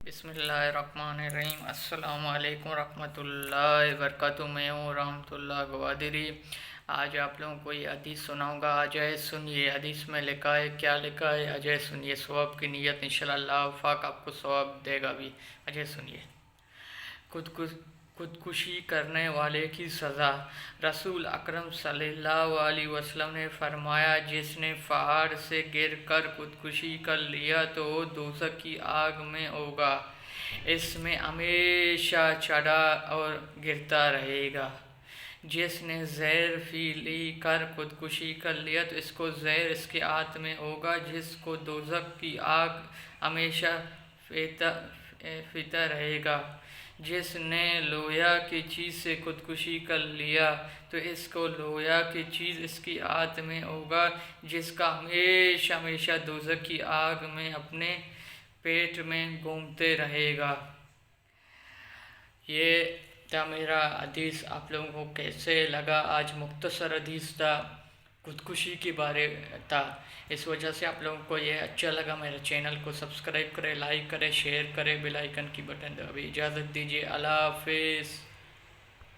بسم اللہ الرحمن الرحیم۔ السلام علیکم ورحمۃ اللہ وبرکاتہ۔ میں ہوں رحمۃ اللہ گوادری۔ آج آپ لوگوں کو یہ حدیث سناؤں گا۔ اجے سنیے، حدیث میں لکھا ہے، کیا لکھا ہے اجے سنیے۔ ثواب کی نیت انشاءاللہ اللہ پاک آپ کو ثواب دے گا بھی۔ اجے سنیے۔ خودکشی کرنے والے کی سزا۔ رسول اکرم صلی اللہ علیہ وسلم نے فرمایا، جس نے پہاڑ سے گر کر خودکشی کر لیا تو وہ دوزخ کی آگ میں ہوگا، اس میں ہمیشہ چڑھا اور گرتا رہے گا۔ جس نے زہر پی کر خودکشی کر لیا تو اس کو زہر اس کے ہاتھ میں ہوگا، جس کو دوزخ کی آگ ہمیشہ پیتا رہے گا۔ جس نے لوہا کی چیز سے خودکشی کر لیا تو اس کو لوہا کی چیز اس کی ہاتھ میں ہوگا، جس کا ہمیشہ ہمیشہ دوزخ کی آگ میں اپنے پیٹ میں گھومتے رہے گا۔ یہ تھا میرا حدیث۔ آپ لوگوں کو کیسے لگا؟ آج مختصر حدیث تھا، خودکشی کے بارے تھا، اس وجہ سے آپ لوگوں کو یہ اچھا لگا۔ میرے چینل کو سبسکرائب کرے، لائک کرے، شیئر کرے، بیل آئیکن کی بٹن دبائے۔ اجازت دیجیے، اللہ حافظ۔